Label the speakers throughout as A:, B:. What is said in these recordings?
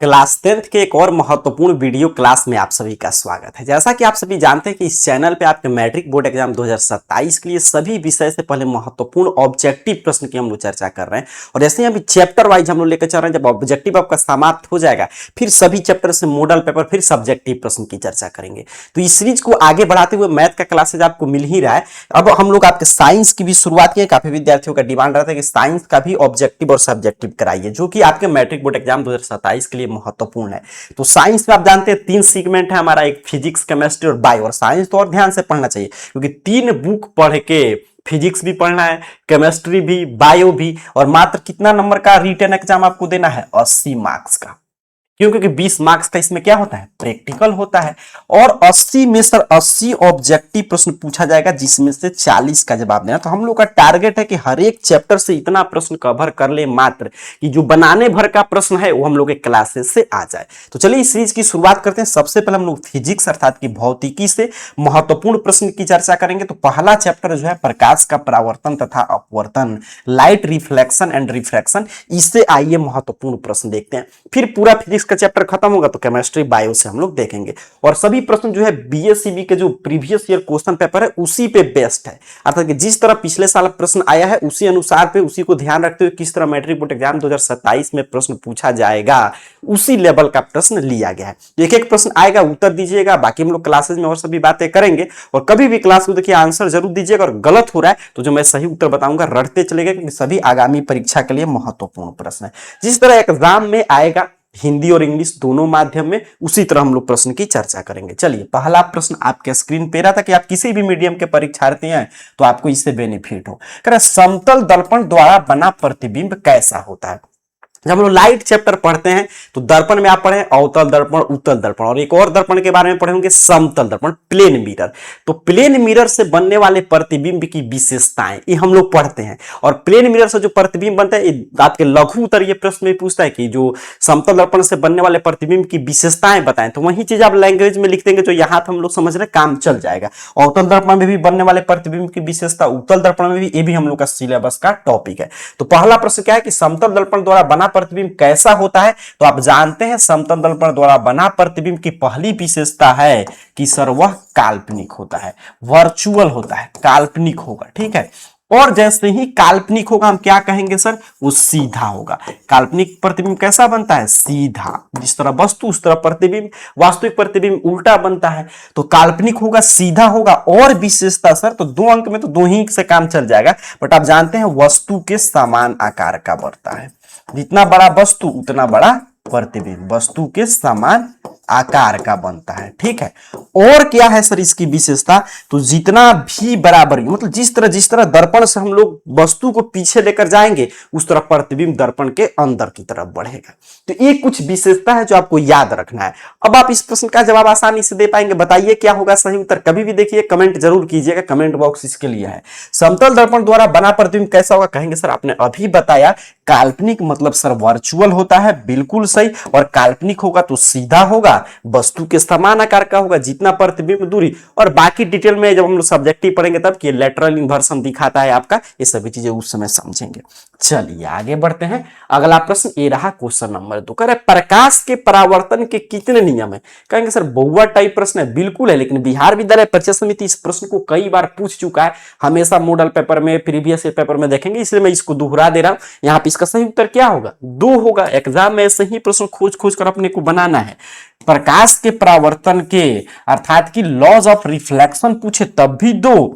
A: Class 10th के एक और महत्वपूर्ण वीडियो क्लास में आप सभी का स्वागत है। जैसा कि आप सभी जानते हैं कि इस चैनल पे आपके मैट्रिक बोर्ड एग्जाम 2027 के लिए सभी विषय से पहले महत्वपूर्ण ऑब्जेक्टिव प्रश्न की हम लोग चर्चा कर रहे हैं। और जैसे अभी चैप्टर वाइज हम लोग लेकर चल रहे हैं, जब ऑब्जेक्टिव आपका समाप्त हो जाएगा फिर सभी चैप्टर से मॉडल पेपर फिर सब्जेक्टिव प्रश्न की चर्चा करेंगे। तो इस सीरीज को आगे बढ़ाते हुए मैथ का क्लासेज आपको मिल ही रहा है। अब हम लोग आपके साइंस की भी शुरुआत की। काफी विद्यार्थियों का डिमांड रहता है कि साइंस का भी ऑब्जेक्टिव और सब्जेक्टिव कराइए, जो कि आपके मैट्रिक बोर्ड एग्जाम 2027 के लिए महत्वपूर्ण है। तो साइंस में आप जानते हैं 3 सेगमेंट है हमारा, एक फिजिक्स, केमिस्ट्री और बायो। और साइंस तो और ध्यान से पढ़ना चाहिए क्योंकि 3 बुक पढ़ के फिजिक्स भी पढ़ना है, केमिस्ट्री भी, बायो भी, और मात्र कितना नंबर का रिटन एग्जाम आपको देना है? 80 मार्क्स का। क्यों? क्योंकि 20 मार्क्स का इसमें क्या होता है? प्रैक्टिकल होता है। और 80 में सर 80 ऑब्जेक्टिव प्रश्न पूछा जाएगा, जिसमें से 40 का जवाब देना। तो हम लोग का टारगेट है कि हर एक चैप्टर से इतना प्रश्न कवर कर ले मात्र कि जो बनाने भर का प्रश्न है वो हम लोग के क्लासेस से आ जाए। तो चलिए इस सीरीज की शुरुआत करते हैं। सबसे पहले हम लोग फिजिक्स अर्थात की भौतिकी से महत्वपूर्ण प्रश्न की चर्चा करेंगे। तो पहला चैप्टर जो है प्रकाश का परावर्तन तथा अपवर्तन, लाइट रिफ्लेक्शन एंड रिफ्रैक्शन, इससे आइए महत्वपूर्ण प्रश्न देखते हैं। फिर पूरा फिजिक्स का चैप्टर खत्म होगा तो केमिस्ट्री, बायो से हम लोग देखेंगे। और सभी प्रश्न जो है बीएससीबी के जो प्रीवियस ईयर क्वेश्चन पेपर है उसी पे बेस्ड है, अर्थात कि जिस तरह पिछले साल प्रश्न आया है उसी अनुसार पे, उसी को ध्यान रखते हुए किस तरह मैट्रिक बोर्ड एग्जाम 2027 में प्रश्न पूछा जाएगा उसी लेवल का प्रश्न लिया गया है। एक एक प्रश्न आएगा, उत्तर दीजिएगा। बाकी हम लोग क्लासेज में और सभी बातें करेंगे। और कभी भी क्लास को देखिए आंसर जरूर दीजिएगा, और गलत हो रहा है तो जो मैं सही उत्तर बताऊंगा रटते चलेगा, क्योंकि सभी आगामी परीक्षा के लिए महत्वपूर्ण प्रश्न है। जिस तरह एग्जाम में आएगा हिंदी और इंग्लिश दोनों माध्यम में, उसी तरह हम लोग प्रश्न की चर्चा करेंगे। चलिए पहला प्रश्न आपके स्क्रीन पे रहा था कि आप किसी भी मीडियम के परीक्षार्थी हैं तो आपको इससे बेनिफिट हो। कह रहा समतल दर्पण द्वारा बना प्रतिबिंब कैसा होता है? जब हम लोग लाइट चैप्टर पढ़ते हैं तो दर्पण में आप पढ़े अवतल दर्पण, उत्तल दर्पण, और एक और दर्पण के बारे में पढ़े होंगे समतल दर्पण, प्लेन मिरर। तो प्लेन मिरर से बनने वाले प्रतिबिंब की विशेषताएं ये हम लोग पढ़ते हैं। और प्लेन मिरर से जो प्रतिबिंब बनता है, आपके लघु उत्तर ये प्रश्न में पूछता है कि जो समतल दर्पण से बनने वाले प्रतिबिंब की विशेषताएं बताएं। तो वही चीज आप लैंग्वेज में लिख देंगे जो यहाँ हम लोग समझ रहे, काम चल जाएगा। अवतल दर्पण में भी बनने वाले प्रतिबिंब की विशेषता, उत्तल दर्पण में भी, ये भी हम लोग का सिलेबस का टॉपिक है। तो पहला प्रश्न क्या है कि समतल दर्पण द्वारा बना प्रतिबिंब कैसा होता है? तो आप जानते हैं समतल दर्पण द्वारा बना प्रतिबिंब की पहली विशेषता है कि सर वह काल्पनिक होता है, वर्चुअल होता है, काल्पनिक होगा। ठीक है। और जैसे ही काल्पनिक होगा हम क्या कहेंगे सर? वो सीधा होगा। काल्पनिक प्रतिबिंब कैसा बनता है? सीधा। जिस तरह वस्तु उस तरह प्रतिबिंब। वास्तविक प्रतिबिंब उल्टा बनता है। तो काल्पनिक होगा, सीधा होगा। और विशेषता सर तो 2 अंक में तो 2 ही से काम चल जाएगा, बट आप जानते हैं वस्तु के समान आकार का बढ़ता है। जितना बड़ा वस्तु उतना बड़ा प्रतिबिंब, वस्तु के समान आकार का बनता है। ठीक है। और क्या है सर इसकी विशेषता? तो जितना भी बराबर, मतलब जिस तरह दर्पण से हम लोग वस्तु को पीछे लेकर जाएंगे उस तरह प्रतिबिंब दर्पण के अंदर की तरफ बढ़ेगा। तो ये कुछ विशेषता है जो आपको याद रखना है। अब आप इस प्रश्न का जवाब आसानी से दे पाएंगे। बताइए क्या होगा सही उत्तर? कभी भी देखिए कमेंट जरूर कीजिएगा, कमेंट बॉक्स इसके लिए है। समतल दर्पण द्वारा बना प्रतिबिंब कैसा होगा? कहेंगे सर आपने अभी बताया काल्पनिक मतलब सर वर्चुअल होता है, बिल्कुल सही। और काल्पनिक होगा तो सीधा होगा, वस्तु के समान आकार का होगा, जितना प्रतिबिंब दूरी। और बाकी डिटेल में जब हम लोग सब्जेक्टिव पढ़ेंगे तब कि लेटरल इन्वर्सन दिखाता है आपका, ये सभी चीजें उस समय समझेंगे। चलिए आगे बढ़ते हैं। अगला प्रश्न ये रहा क्वेश्चन नंबर 2। कह रहे प्रकाश के परावर्तन के कितने नियम है? कहेंगे सर बहुआ टाइप प्रश्न है, बिल्कुल है, लेकिन बिहार विद्यालय परीक्षा समिति इस प्रश्न को कई बार पूछ चुका है। हमेशा मॉडल पेपर में, प्रीवियस पेपर में देखेंगे, इसलिए मैं इसको दोहरा दे रहा हूं। यहाँ पे इसका सही उत्तर क्या होगा? 2 होगा। एग्जाम में ऐसे ही प्रश्न खोज कर अपने को बनाना है। प्रकाश के परावर्तन के अर्थात की लॉज ऑफ रिफ्लेक्शन पूछे तब भी 2,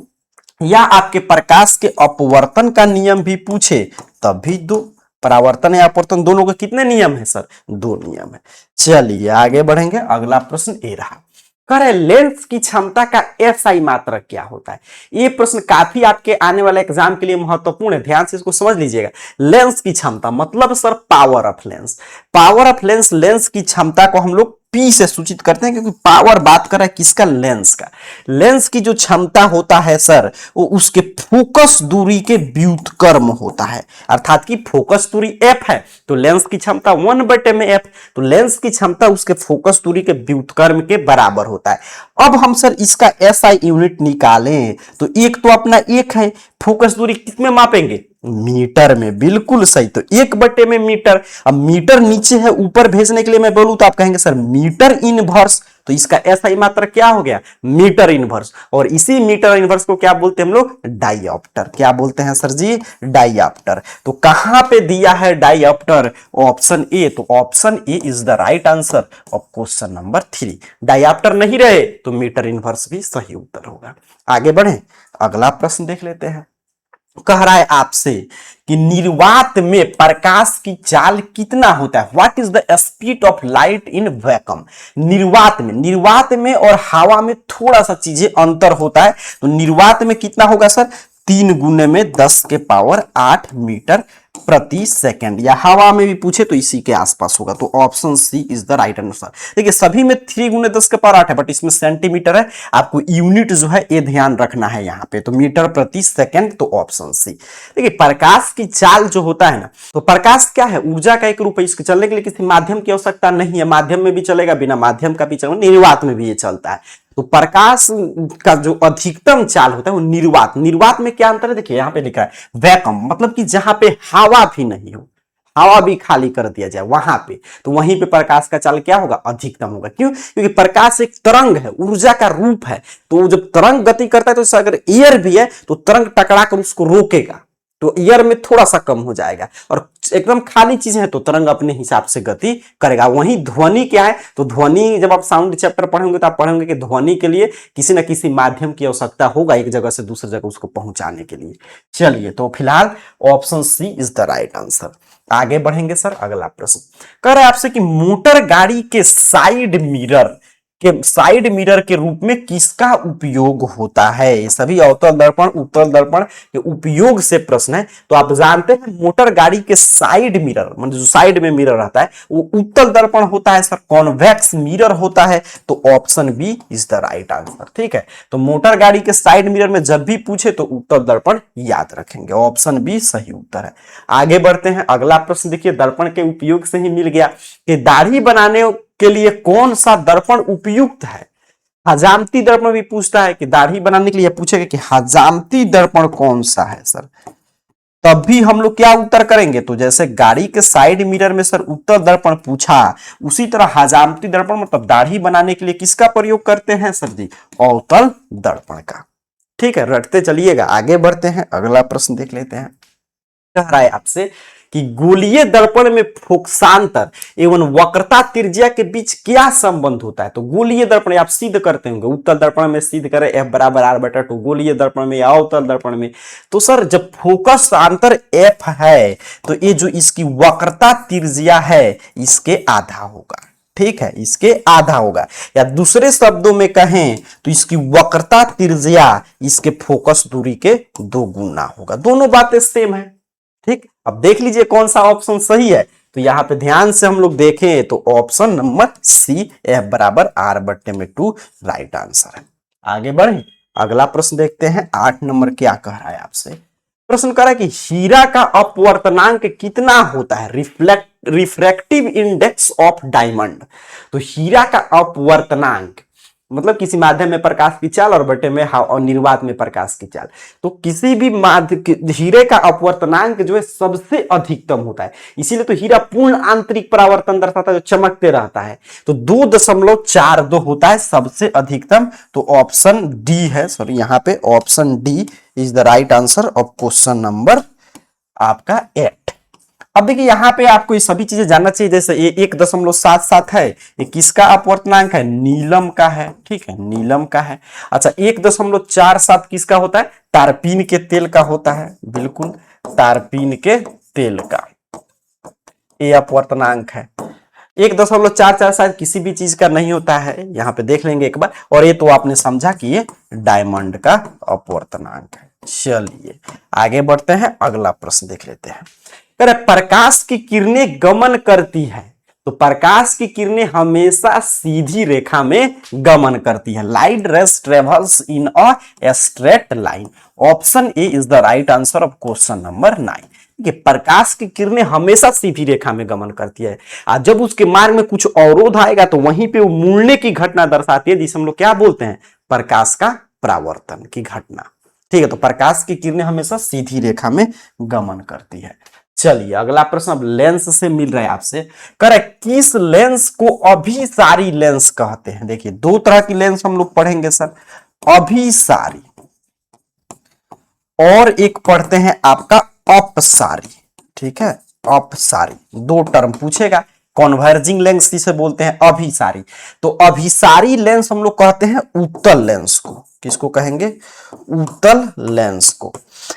A: या आपके प्रकाश के अपवर्तन का नियम भी पूछे तब भी 2। परावर्तन या अपवर्तन दोनों के कितने नियम है सर? 2 नियम है। चलिए आगे बढ़ेंगे। अगला प्रश्न ये रहा। कह रहे लेंस की क्षमता का एसआई मात्रक क्या होता है? ये प्रश्न काफी आपके आने वाले एग्जाम के लिए महत्वपूर्ण है, ध्यान से इसको समझ लीजिएगा। लेंस की क्षमता मतलब sir power of lens. Power of lens, lens की क्षमता को हम लोग P से सूचित करते हैं, क्योंकि पावर बात कर रहा है किसका? लेंस का। लेंस की जो क्षमता होता है सर वो उसके फोकस दूरी के व्युत्क्रम होता है, अर्थात कि फोकस दूरी f है तो लेंस की क्षमता 1/f में f, तो लेंस की क्षमता उसके फोकस दूरी के व्युत्क्रम के बराबर होता है। अब हम सर इसका SI यूनिट निकालें तो एक तो अपना 1 है, फोकस दूरी कितने मापेंगे? मीटर में, बिल्कुल सही। तो 1/मीटर, अब मीटर नीचे है, ऊपर भेजने के लिए मैं बोलूं तो आप कहेंगे सर मीटर इनवर्स, तो इसका ऐसा ही मात्रा क्या हो गया, मीटर इनवर्स। और इसी मीटर इनवर्स को क्या बोलते हैं हम लोग, डाइऑप्टर। क्या बोलते हैं सर जी, डाइऑप्टर। तो कहां पे दिया है डाइऑप्टर, ऑप्शन ए। तो option A is the right answer of question number 3। Dioptre नहीं रहे तो मीटर इनवर्स भी सही उत्तर होगा। आगे बढ़े, अगला प्रश्न देख लेते हैं। कह रहा है आपसे कि निर्वात में प्रकाश की चाल कितना होता है, what is the speed of light in vacuum. निर्वात में और हवा में थोड़ा सा चीजें अंतर होता है। तो निर्वात में कितना होगा सर, 3 × 10⁸ मीटर प्रति सेकंड, या हवा में भी पूछे तो इसी के आसपास होगा। तो option C is the right answer. देखिए सभी में 3 × 10⁸ है, बट इसमें सेंटीमीटर है, आपको यूनिट जो है ये ध्यान रखना है यहाँ पे। तो मीटर प्रति सेकंड, तो ऑप्शन सी। देखिए प्रकाश की चाल जो होता है ना, तो प्रकाश क्या है, ऊर्जा का एक रूप है। इसके चलने के लिए किसी माध्यम की आवश्यकता नहीं है, माध्यम में भी चलेगा, बिना माध्यम का भी चलेगा, निर्वात में भी ये चलता है। तो प्रकाश का जो अधिकतम चाल होता है वो निर्वात में क्या अंतर है, देखिए यहां पे लिखा है वैक्यूम, मतलब कि जहां पे हवा भी नहीं हो, हवा भी खाली कर दिया जाए वहां पे, तो वहीं पे प्रकाश का चाल क्या होगा, अधिकतम होगा। क्यों, क्योंकि प्रकाश एक तरंग है, ऊर्जा का रूप है। तो जब तरंग गति करता है तो अगर एयर भी है तो तरंग टकरा कर उसको रोकेगा, तो एयर में थोड़ा सा कम हो जाएगा। और एकदम खाली चीजें हैं तो तरंग अपने हिसाब से गति करेगा। वहीं ध्वनि क्या है, तो ध्वनि जब आप साउंड चैप्टर पढ़ेंगे तो आप पढ़ेंगे कि ध्वनि के लिए किसी न किसी माध्यम की आवश्यकता होगा, एक जगह से दूसरी जगह उसको पहुंचाने के लिए। चलिए, तो फिलहाल option C is the right answer. आगे बढ़ेंगे सर, अगला प्रश्न कह रहा है आपसे कि मोटर गाड़ी के साइड मिरर के रूप में किसका उपयोग होता है। ये सभी अवतल दर्पण, उत्तल दर्पण के उपयोग से प्रश्न है। तो आप जानते हैं मोटर गाड़ी के साइड मिरर, मतलब जो साइड में मिरर रहता है वो उत्तल दर्पण होता है सर, कॉन्वेक्स मिरर होता है। तो option B is the right answer. ठीक है, तो मोटर गाड़ी के साइड मिरर में जब भी पूछे तो उत्तल दर्पण याद रखेंगे, ऑप्शन बी सही उत्तर है। आगे बढ़ते हैं, अगला प्रश्न देखिए, दर्पण के उपयोग से ही मिल गया कि दाढ़ी बनाने के लिए कौन सा दर्पण उपयुक्त है। हजामती दर्पण भी पूछता है कि दाढ़ी बनाने के लिए पूछेगा कि हजामती दर्पण कौन सा है सर, तब भी हम लोग क्या उत्तर करेंगे। तो जैसे गाड़ी के साइड मिरर में सर उत्तल दर्पण पूछा, उसी तरह हजामती दर्पण मतलब दाढ़ी बनाने के लिए किसका प्रयोग करते हैं सर जी, अवतल दर्पण का। ठीक है, रटते चलिएगा। आगे बढ़ते हैं, अगला प्रश्न देख लेते हैं। कह रहा है आपसे कि गोलीय दर्पण में फोकसांतर एवं वक्रता त्रिज्या के बीच क्या संबंध होता है। तो गोलीय दर्पण आप सिद्ध करते होंगे, उत्तल दर्पण में सिद्ध करें F = R/2, गोलीय दर्पण में या अवतल दर्पण में। तो सर जब फोकस अंतर F है तो ये जो इसकी वक्रता त्रिज्या है इसके आधा होगा। ठीक है, इसके आधा होगा, या दूसरे शब्दों में कहें तो इसकी वक्रता त्रिज्या इसके फोकस दूरी के 2 गुना होगा। दोनों बातें सेम है। ठीक, अब देख लीजिए कौन सा ऑप्शन सही है। तो यहां पे ध्यान से हम लोग देखें तो option number C F = R/2 right answer है। आगे बढ़े, अगला प्रश्न देखते हैं। 8 नंबर क्या कह रहा है आपसे, प्रश्न कर रहा है कि हीरा का अपवर्तनांक कितना होता है, रिफ्रैक्टिव इंडेक्स ऑफ डायमंड। तो हीरा का अपवर्तनांक मतलब किसी माध्यम में प्रकाश की चाल और बटे में और निर्वात में प्रकाश की चाल। तो किसी भी हीरे का अपवर्तनांक जो है सबसे अधिकतम होता है, इसीलिए तो हीरा पूर्ण आंतरिक परावर्तन दर्शाता है, जो चमकते रहता है। तो 2.42 होता है सबसे अधिकतम। तो ऑप्शन डी है, सॉरी यहाँ पे option D is the right answer of question number आपका 8। अब देखिए यहाँ पे आपको ये सभी चीजें जानना चाहिए। जैसे ये 1.77 है, ये किसका अपवर्तनांक है, नीलम का है। ठीक है, नीलम का है। अच्छा, 1.47 किसका होता है, टारपीन के तेल का होता है। बिल्कुल, टारपीन के तेल का ये अपवर्तनांक है। 1.44 शायद किसी भी चीज का नहीं होता है, यहाँ पे देख लेंगे एक बार। और ये तो आपने समझा कि ये डायमंड का अपवर्तनांक है। चलिए आगे बढ़ते हैं, अगला प्रश्न देख लेते हैं। प्रकाश की किरणें गमन करती है, तो प्रकाश की किरणें हमेशा सीधी रेखा में गमन करती है। Light rays travels in a straight line. Option A is the right answer of question number 9। कि प्रकाश की किरणें हमेशा सीधी रेखा में गमन करती है, और जब उसके मार्ग में कुछ अवरोध आएगा तो वहीं पे वो मुड़ने की घटना दर्शाती है, जिसे हम लोग क्या बोलते हैं, प्रकाश का परावर्तन की घटना। ठीक है, तो प्रकाश की किरणें हमेशा सीधी रेखा में गमन करती है। चलिए अगला प्रश्न अब लेंस से मिल रहा है आपसे। करेक्ट, किस लेंस को अभिसारी लेंस कहते हैं? देखिए दो तरह की लेंस हम लोग पढ़ेंगे सर, अभिसारी और एक पढ़ते हैं आपका अपसारी। ठीक है, अपसारी दो टर्म पूछेगा। कॉन्वर्जिंग लेंस जिसे बोलते हैं अभिसारी। तो अभिसारी लेंस हम लोग कहते हैं उत्तल लेंस को। किसको कहेंगे? उत्तल लेंस को।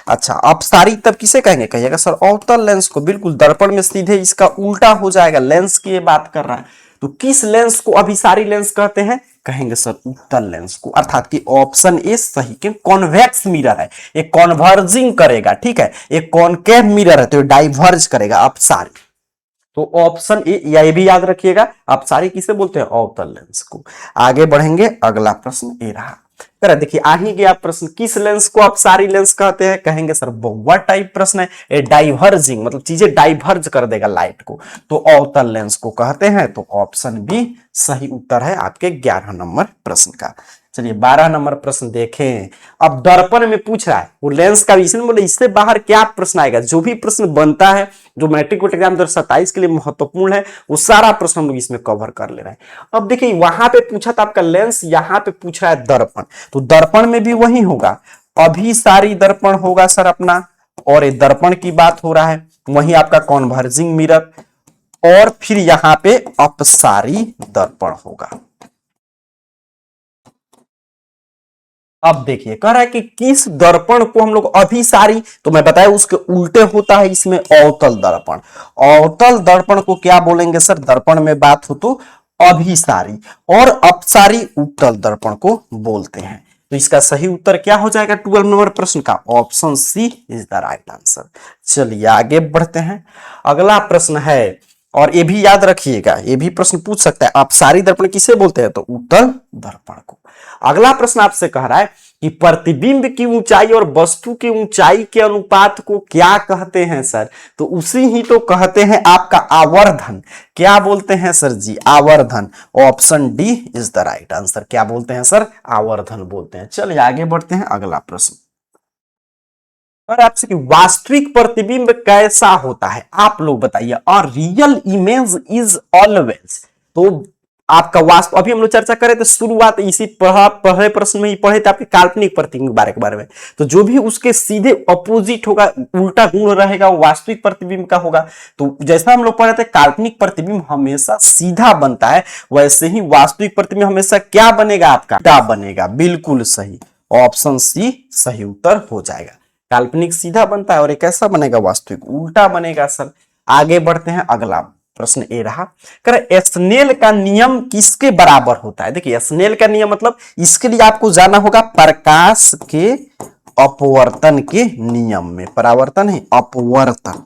A: अच्छा, अपसारी तब किसे कहेंगे? कहिएगा सर अवतल लेंस को। बिल्कुल, दर्पण में सीधे इसका उल्टा हो जाएगा, लेंस की ये बात कर रहा है। तो किस लेंस को अभिसारी लेंस कहते हैं? कहेंगे सर उत्तल लेंस को। अर्थात कि ऑप्शन ए सही, के कॉन्वेक्स मिरर है, ये कॉन्वर्जिंग करेगा। ठीक है, एक कॉनकेव मिरर है तो ये डाइवर्ज करेगा, अपसारी। तो ऑप्शन ए, या ये भी याद रखिएगा, अपसारी किसे बोलते हैं? अवतल लेंस को। आगे बढ़ेंगे, अगला प्रश्न ए रहा। करें, देखिए आ ही गया प्रश्न, किस लेंस को अपसारी लेंस कहते हैं? कहेंगे सर बहुत टाइप प्रश्न है, ए डाइवर्जिंग मतलब चीजें डाइवर्ज कर देगा लाइट को, तो अवतल लेंस को कहते हैं। तो ऑप्शन बी सही उत्तर है आपके 11 नंबर प्रश्न का। चलिए 12 नंबर प्रश्न देखें। अब दर्पण में पूछ रहा है, वो लेंस का विषय बोले, इससे बाहर क्या प्रश्न आएगा? जो भी प्रश्न बनता है जो मैट्रिक बोर्ड एग्जाम 2027 के लिए महत्वपूर्ण है, वो सारा प्रश्न हम लोग इसमें कवर कर ले रहे हैं। अब देखिए वहां पे पूछा था आपका लेंस, यहां पे पूछ रहा है दर्पण। तो दर्पण में भी वही होगा, अभिसारी दर्पण होगा सर अपना, और ये दर्पण की बात हो रहा है। वही आपका कॉन्वर्जिंग मिरर, और फिर यहां पे अपसारी दर्पण होगा। अब देखिए कह रहा है कि किस दर्पण को हम लोग अभिसारी, तो मैं बताया उसके उल्टे होता है इसमें अवतल दर्पण। अवतल दर्पण को क्या बोलेंगे सर? दर्पण में बात हो तो अभिसारी, और अपसारी उत्तल दर्पण को बोलते हैं। तो इसका सही उत्तर क्या हो जाएगा 12 नंबर प्रश्न का? Option C is the right answer. चलिए आगे बढ़ते हैं, अगला प्रश्न है, और ये भी याद रखिएगा, ये भी प्रश्न पूछ सकता है, अपसारी दर्पण किसे बोलते हैं? तो उत्तल दर्पण को। अगला प्रश्न आपसे कह रहा है कि प्रतिबिंब की ऊंचाई और वस्तु की ऊंचाई के अनुपात को क्या कहते हैं सर? तो उसी ही तो कहते हैं आपका आवर्धन। क्या बोलते हैं सर जी? आवर्धन। Option D is the right answer. क्या बोलते हैं सर? आवर्धन बोलते हैं। चलिए आगे बढ़ते हैं, अगला प्रश्न और आपसे कि वास्तविक प्रतिबिंब कैसा होता है? आप लोग बताइए। और रियल इमेज इज ऑलवेज, तो आपका वास्तव, अभी हम लोग चर्चा करें तो शुरुआत इसी पहले प्रश्न में ही पढ़े थे आपके काल्पनिक प्रतिबिंब के बारे में। तो जो भी उसके सीधे अपोजिट होगा, उल्टा गुण रहेगा, वो वास्तविक प्रतिबिंब का होगा। तो जैसा हम लोग पढ़े थे काल्पनिक प्रतिबिंब हमेशा सीधा बनता है, वैसे ही वास्तविक प्रतिबिंब हमेशा क्या बनेगा? आपका उल्टा बनेगा। बिल्कुल सही, ऑप्शन सी सही उत्तर हो जाएगा। काल्पनिक सीधा बनता है और एक ऐसा बनेगा वास्तविक उल्टा बनेगा सर। आगे बढ़ते हैं, अगला प्रश्न ए रहा, कर स्नेल का नियम किसके बराबर होता है? देखिए स्नेल का नियम मतलब, इसके लिए आपको जाना होगा प्रकाश के अपवर्तन के नियम में। परावर्तन है अपवर्तन,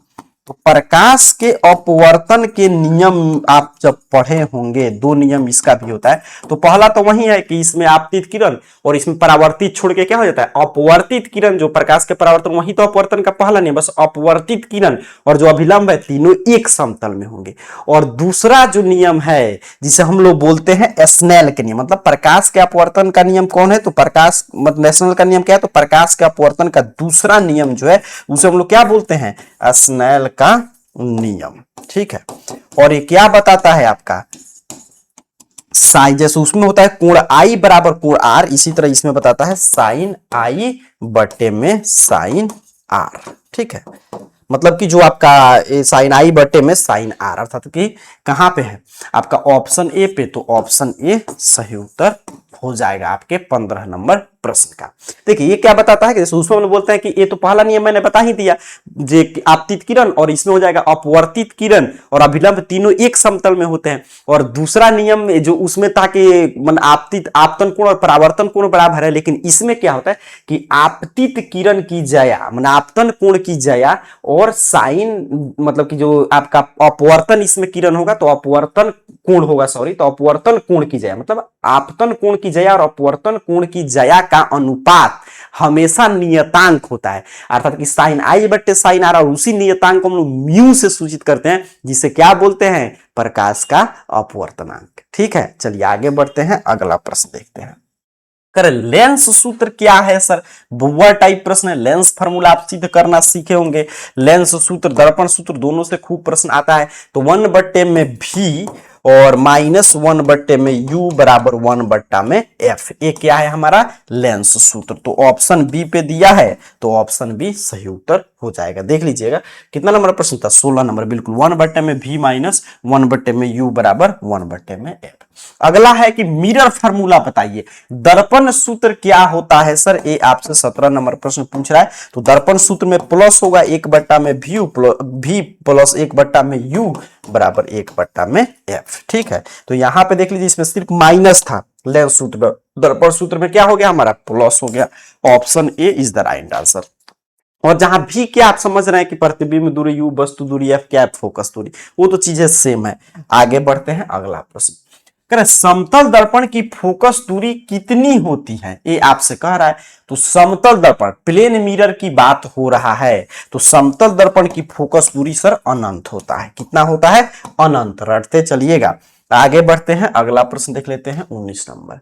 A: तो प्रकाश के अपवर्तन के नियम आप जब पढ़े होंगे, दो नियम इसका भी होता है। तो पहला तो वही है कि इसमें आपतित किरण और इसमें परावर्तित छोड़ के क्या हो जाता है? अपवर्तित किरण। जो प्रकाश के परावर्तन, वही तो अपवर्तन का पहला नियम, बस अपवर्तित किरण और जो अभिलंब है तीनों एक समतल में होंगे। और दूसरा जो नियम है जिसे हम लोग बोलते हैं स्नेल के नियम, मतलब प्रकाश के अपवर्तन का नियम कौन है? तो प्रकाश मतलब स्नेल का नियम क्या है? तो प्रकाश के अपवर्तन का दूसरा नियम जो है उसे हम लोग क्या बोलते हैं? स्नेल का नियम। ठीक है, और ये क्या बताता है आपका? साइन, जैसे उसमें होता है कोण आई बराबर कोण आर, इसी तरह इसमें बताता है साइन आई बटे में साइन आर। ठीक है, मतलब कि जो आपका साइन आई बटे में साइन आर, अर्थात कि कहां पे है आपका? ऑप्शन ए पे। तो ऑप्शन ए सही उत्तर हो जाएगा आपके 15 नंबर प्रश्न का। देखिए ये क्या बताता है कि जैसे उसमें हम बोलते हैं कि ये तो पहला नियम मैंने बता ही दिया, जे आपतित किरण, और इसमें हो जाएगा अपवर्तित किरण और अभिलंब तीनों एक समतल में होते हैं। और दूसरा नियम जो उसमें था कि मन आपतित आपतन कोण और परावर्तन कोण बराबर है, लेकिन इसमें क्या होता है कि आपतित किरण की जया मन आपतन कोण की जया और साइन मतलब कि जो आपका अपवर्तन इसमें किरण होगा तो अपवर्तन कोण होगा, सॉरी, तो अपवर्तन कोण की जया मतलब आपतन कोण की जया और अपवर्तन कोण की जया का अनुपात हमेशा नियतांक होता है। अर्थात कि साइन आई बट्टे साइन आर, और उसी नियतांक को हम लोग म्यू से सूचित करते हैं, जिसे क्या बोलते हैं? प्रकाश का अपवर्तनांक। ठीक है, चलिए आगे बढ़ते हैं, अगला प्रश्न देखते हैं। कर लेंस सूत्र क्या है सर, बुआ टाइप प्रश्न है। लेंस फार्मूला आप सिद्ध करना सीखे होंगे। लेंस सूत्र, दर्पण सूत्र दोनों से खूब प्रश्न आता है। तो 1/में भी और -1/में u बराबर 1/में f, ये क्या है हमारा लेंस सूत्र। तो ऑप्शन बी पे दिया है, तो ऑप्शन बी सही उत्तर हो जाएगा। देख लीजिएगा कितना नंबर प्रश्न था, 16 नंबर, बिल्कुल 1/में v माइनस 1/में u बराबर 1/में f। अगला है कि मिरर फार्मूला बताइए। दर्पण सूत्र क्या होता है सर, ये आपसे 17 नंबर प्रश्न पूछ रहा है। तो दर्पण सूत्र में प्लस होगा 1/में v प्लस 1/में u बराबर 1/में f। ठीक है, तो यहां पे देख लीजिए इसमें सिर्फ माइनस था, लेंस सूत्र, दर्पण सूत्र में क्या हो गया हमारा प्लस हो गया। Option A is the right answer. और जहां भी क्या आप समझ रहे हैं कि प्रतिबिंब दूरी यू, वस्तु दूरी एफ, क्या फोकस दूरी, वो तो चीजें सेम है। आगे बढ़ते हैं, अगला प्रश्न करें, समतल दर्पण की फोकस दूरी कितनी होती है, ये आपसे कह रहा है। तो समतल दर्पण, प्लेन मिरर की बात हो रहा है, तो समतल दर्पण की फोकस दूरी सर अनंत होता है। कितना होता है, अनंत, रटते चलिएगा। आगे बढ़ते हैं, अगला प्रश्न देख लेते हैं 19 नंबर।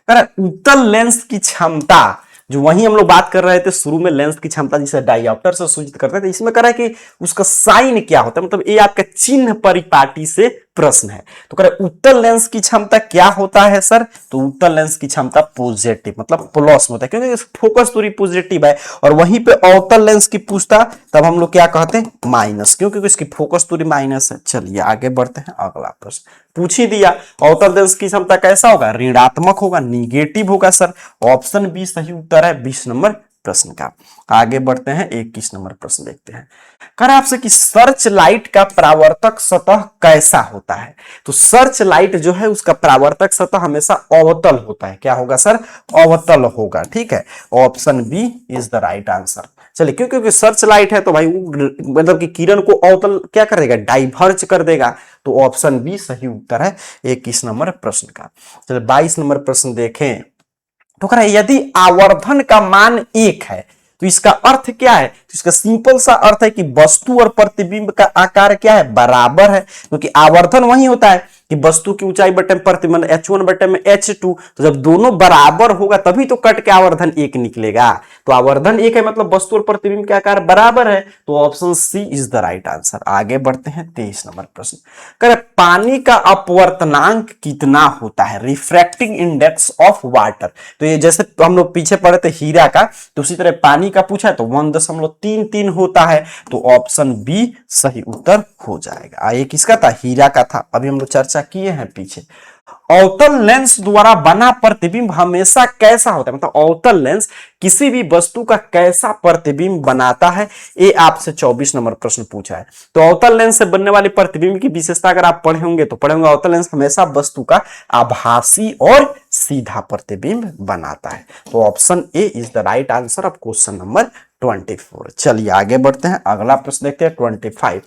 A: करें, उत्तल लेंस की क्षमता, जो वहीं हम लोग बात कर रहे थे शुरू में, लेंस की क्षमता जिसे डायोप्टर से सूचित करते थे, इसमें कह रहा है कि उसका साइन क्या होता है, मतलब ये आपका चिन्ह परिपाटी से प्रश्न है। तो कह रहे उत्तल लेंस की क्षमता क्या होता है सर, तो उत्तल लेंस की क्षमता पॉजिटिव, मतलब प्लस होता है, क्योंकि फोकस दूरी पॉजिटिव है। और वहीं पे अवतल लेंस की पूछता तब हम लोग क्या कहते हैं, माइनस, क्योंकि इसकी फोकस दूरी माइनस है। चलिए आगे बढ़ते हैं, अगला प्रश्न पूछ ही दिया, अवतल लेंस की क्षमता कैसा होगा, ऋणात्मक होगा, निगेटिव होगा सर। ऑप्शन बी सही उत्तर है 20 नंबर प्रश्न का। आगे बढ़ते हैं, 21 नंबर प्रश्न देखते हैं। कर आपसे कि सर्च लाइट का परावर्तक सतह कैसा होता है। तो सर्च लाइट जो है उसका परावर्तक सतह हमेशा अवतल होता है। क्या होगा सर, अवतल होगा। ठीक है, option B is the right answer. चलिए, क्योंकि सर्च लाइट है तो भाई मतलब कि किरण को अवतल क्या कर देगा, डाइवर्ज कर देगा। तो ऑप्शन बी सही उत्तर है 21 नंबर प्रश्न का। चलिए 22 नंबर प्रश्न देखें। तो कह रहा है यदि आवर्धन का मान 1 है तो इसका अर्थ क्या है, तो इसका सिंपल सा अर्थ है कि वस्तु और प्रतिबिंब का आकार क्या है, बराबर है। क्योंकि आवर्धन वही होता है कि वस्तु की ऊंचाई बटे प्रतिबिंब h1 बटे में h2, तो जब दोनों बराबर होगा तभी तो कट के आवर्धन 1 निकलेगा। तो आवर्धन 1 है मतलब वस्तु और प्रतिबिंब के आकार बराबर है। तो option C is the right answer. आगे बढ़ते हैं, 23 नंबर प्रश्न। कह रहे पानी का अपवर्तनांक कितना होता है, रिफ्रैक्टिंग इंडेक्स ऑफ वाटर। तो ये जैसे तो हम लोग पीछे पढ़े थे हीरा का, तो उसी तरह पानी का पूछा है तो 1.33 होता है। तो ऑप्शन बी सही उत्तर हो जाएगा। ये किसका था, हीरा का था, अभी हम लोग चर्चा किए हैं पीछे। अवतल लेंस द्वारा बना प्रतिबिंब हमेशा कैसा होता है, मतलब अवतल लेंस किसी भी वस्तु का कैसा प्रतिबिंब बनाता है, ये आपसे 24 नंबर प्रश्न पूछा है। तो अवतल लेंस से बनने वाले प्रतिबिंब की विशेषता अगर आप पढ़े होंगे तो पढ़े होंगे, अवतल लेंस हमेशा वस्तु का आभासी और सीधा प्रतिबिंब बनाता है। तो option A is the right answer of question number 24। चलिए आगे बढ़ते हैं, अगला प्रश्न देखते हैं 25।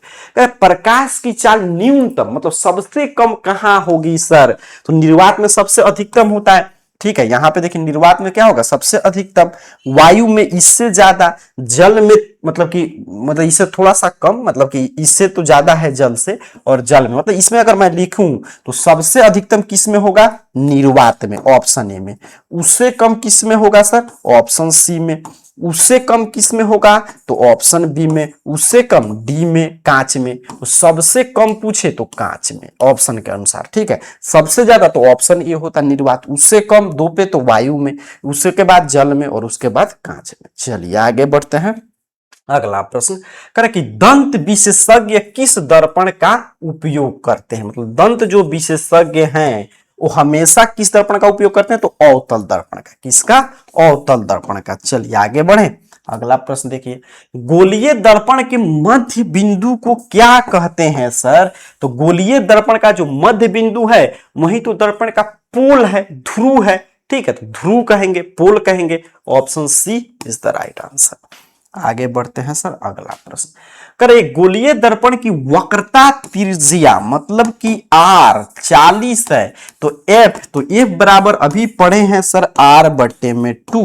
A: प्रकाश की चाल न्यूनतम मतलब सबसे कम कहां होगी सर, तो निर्वात में सबसे अधिकतम होता है। ठीक है, यहां पे देखिए निर्वात में क्या होगा, सबसे अधिकतम, वायु में इससे ज्यादा, जल में मतलब इससे थोड़ा सा कम, मतलब कि इससे तो ज्यादा है जल से, और जल में मतलब इसमें अगर मैं लिखूं तो सबसे अधिकतम किस में होगा, निर्वात में, ऑप्शन ए में। उससे कम किस में होगा सर, ऑप्शन सी में। उससे कम किस में होगा, तो ऑप्शन बी में। उससे कम डी में, कांच में। तो सबसे कम पूछे तो कांच में, ऑप्शन के अनुसार। ठीक है, सबसे ज्यादा तो ऑप्शन ए होता निर्वात, उससे कम 2 पे तो वायु में, उसके बाद जल में, और उसके बाद कांच में। चलिए आगे बढ़ते हैं, अगला प्रश्न करे कि दंत विशेषज्ञ किस दर्पण का उपयोग करते हैं, मतलब दंत जो विशेषज्ञ हैं वो हमेशा किस दर्पण का उपयोग करते हैं, तो अवतल दर्पण का। किसका, अवतल दर्पण का। चलिए आगे बढ़े, अगला प्रश्न देखिए, गोलीय दर्पण के मध्य बिंदु को क्या कहते हैं सर, तो गोलीय दर्पण का जो मध्य बिंदु है वही तो दर्पण का पोल है, ध्रुव है। ठीक है, तो ध्रुव कहेंगे, पोल कहेंगे। Option C is the right answer. आगे बढ़ते हैं सर, अगला प्रश्न करे गोलीय दर्पण की वक्रता त्रिज्या मतलब कि R 40 है, तो F बराबर अभी पढ़े हैं सर R बट्टे में 2,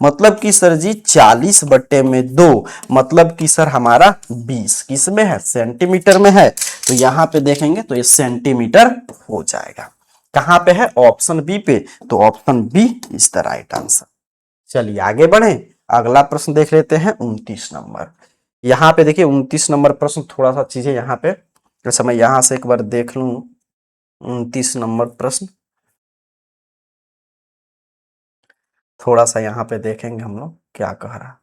A: मतलब कि सर जी 40 बट्टे में 2, मतलब कि सर हमारा 20 किस में है, सेंटीमीटर में है। तो यहां पे देखेंगे तो ये सेंटीमीटर हो जाएगा। कहां पे है? ऑप्शन बी पे। तो option B is the right answer. चलिए आगे बढ़े, अगला प्रश्न देख लेते हैं 29 नंबर। यहां पे देखिए 29 नंबर प्रश्न, थोड़ा सा चीजें यहां पे, अच्छा मैं यहां से एक बार देख लूं 29 नंबर प्रश्न, थोड़ा सा यहां पे देखेंगे हम लोग क्या कह रहा है।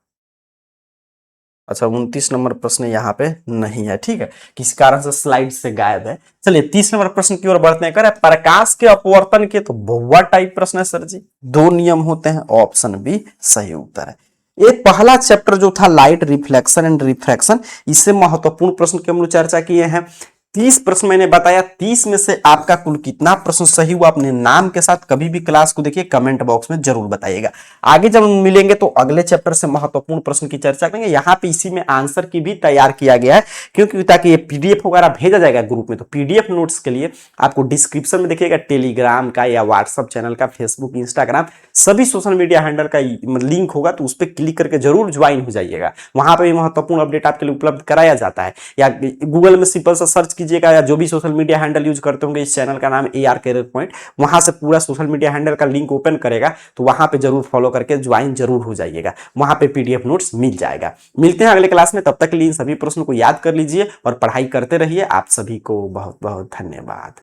A: अच्छा 29 नंबर प्रश्न यहाँ पे नहीं है, ठीक है, किस कारण से स्लाइड से गायब है। चलिए 30 नंबर प्रश्न की ओर बढ़ते हैं। प्रकाश के अपवर्तन के तो बहुआ टाइप प्रश्न है सर जी, दो नियम होते हैं। ऑप्शन बी सही उत्तर है। ये पहला चैप्टर जो था लाइट रिफ्लेक्शन एंड रिफ्रैक्शन, इससे महत्वपूर्ण प्रश्न की हम लोग चर्चा किए हैं। 30 प्रश्न मैंने बताया, 30 में से आपका कुल कितना प्रश्न सही हुआ अपने नाम के साथ कभी भी क्लास को देखिए कमेंट बॉक्स में जरूर बताइएगा। आगे जब हम मिलेंगे तो अगले चैप्टर से महत्वपूर्ण प्रश्न की चर्चा करेंगे। यहाँ पे इसी में आंसर की भी तैयार किया गया है, क्योंकि ताकि ये पीडीएफ वगैरह भेजा जाएगा ग्रुप में, तो पीडीएफ नोट्स के लिए आपको डिस्क्रिप्शन में देखिएगा टेलीग्राम का या व्हाट्सअप चैनल का, फेसबुक, इंस्टाग्राम, सभी सोशल मीडिया हैंडल का लिंक होगा, तो उस पर क्लिक करके जरूर ज्वाइन हो जाइएगा। वहां पर भी महत्वपूर्ण अपडेट आपके लिए उपलब्ध कराया जाता है। या गूगल में सिंपल सा सर्च कीजिएगा, या जो भी सोशल मीडिया हैंडल यूज करते होंगे, इस चैनल का नाम AR करियर पॉइंट, वहां से पूरा सोशल मीडिया हैंडल का लिंक ओपन करेगा, तो वहां पे जरूर फॉलो करके ज्वाइन जरूर हो जाइएगा। वहां पे पीडीएफ नोट्स मिल जाएगा। मिलते हैं अगले क्लास में, तब तक के लिए इन सभी प्रश्नों को याद कर लीजिए और पढ़ाई करते रहिए। आप सभी को बहुत बहुत धन्यवाद।